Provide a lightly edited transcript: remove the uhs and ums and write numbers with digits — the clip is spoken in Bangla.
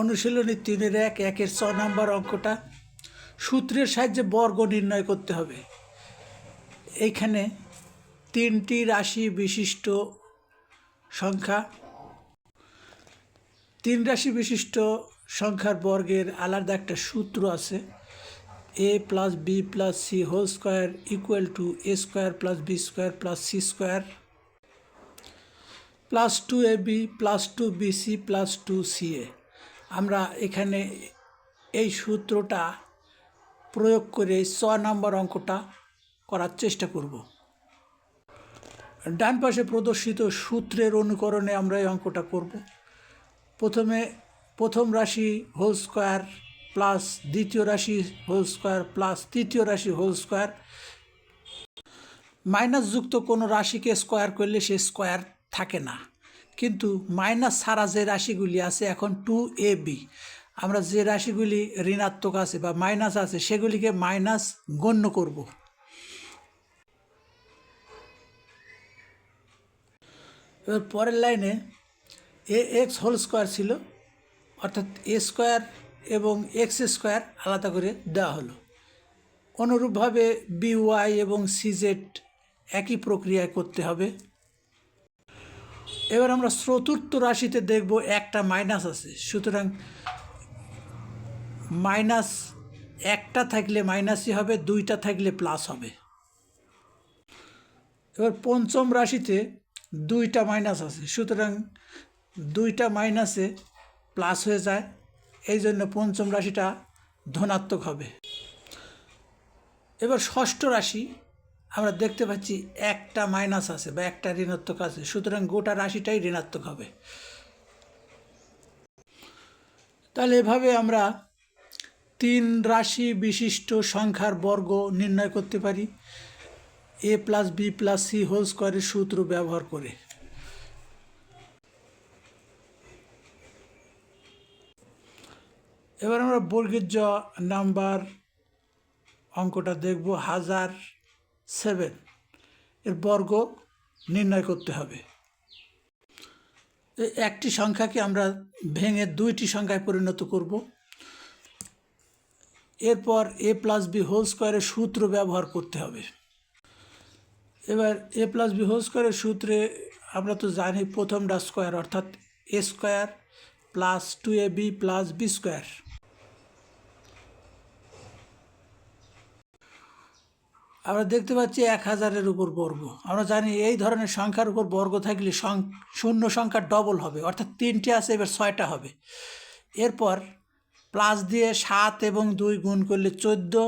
অনুশীলনী 3-1 1-এর 6 নম্বর অঙ্কটা সূত্রের সাহায্যে বর্গ নির্ণয় করতে হবে। এইখানে 3টি রাশি বিশিষ্ট সংখ্যা, 3 রাশি বিশিষ্ট সংখ্যার বর্গের আলাদা একটা সূত্র আছে। a + b + c whole square equal to a square + b square + c square plus 2ab + 2bc + 2ca। আমরা এখানে এই সূত্রটা প্রয়োগ করে 6 নম্বর অঙ্কটা করার চেষ্টা করব। ডান পাশে প্রদর্শিত সূত্রের অনুকরণে আমরা এই অঙ্কটা করব। প্রথম রাশি হোল স্কোয়ার প্লাস দ্বিতীয় রাশি হোল স্কোয়ার প্লাস তৃতীয় রাশি হোল স্কোয়ার। মাইনাস যুক্ত কোনো রাশিকে স্কোয়ার করলে সে স্কোয়ার থাকে না, কিন্তু মাইনাস ছাড়া যে রাশিগুলি আছে, এখন 2ab, আমরা যে রাশিগুলি ঋণাত্মক আছে বা মাইনাস আছে সেগুলিকে মাইনাস গণ্য করব। এবার পরের লাইনে ax হোল স্কোয়ার ছিল, অর্থাৎ a স্কোয়ার এবং x স্কোয়ার আলাদা করে দেওয়া হলো। অনুরূপভাবে by এবং cz একই প্রক্রিয়ায় করতে হবে। এবার আমরা চতুর্থ রাশিতে দেখব একটা মাইনাস আছে, সুতরাং মাইনাস একটা থাকলে মাইনাসই হবে, দুইটা থাকলে প্লাস হবে। এবার পঞ্চম রাশিতে দুইটা মাইনাস আছে, সুতরাং দুইটা মাইনাসে প্লাস হয়ে যায়, এই জন্য পঞ্চম রাশিটা ধনাত্মক হবে। এবার ষষ্ঠ রাশি আমরা দেখতে পাচ্ছি একটা মাইনাস আছে বা একটা ঋণাত্মক আছে, সুতরাং গোটা রাশিটাই ঋণাত্মক হবে। তাহলে এভাবে আমরা 3 রাশি বিশিষ্ট সংখ্যার বর্গ নির্ণয় করতে পারি a + b + c হোল স্কোয়ারের সূত্র ব্যবহার করে। এবার আমরা বর্গের জ নাম্বার অঙ্কটা দেখব। 1007 এর বর্গ নির্ণয় করতে হবে। একটি সংখ্যাকে আমরা ভেঙে 2টি সংখ্যায় পরিণত করব। এরপর a + b হোল স্কোয়ারের সূত্র ব্যবহার করতে হবে। এবার a + b হোল স্কোয়ারের সূত্রে আমরা তো জানি প্রথমটা স্কোয়ার, অর্থাৎ a square + 2ab + b square. আমরা দেখতে পাচ্ছি 1000-এর উপর বর্গ। আমরা জানি এই ধরনের সংখ্যার উপর বর্গ থাকলে শূন্য সংখ্যার ডবল হবে, অর্থাৎ 3টি আছে, এবার 6টা হবে। এরপর প্লাস দিয়ে 7 এবং 2 গুণ করলে 14,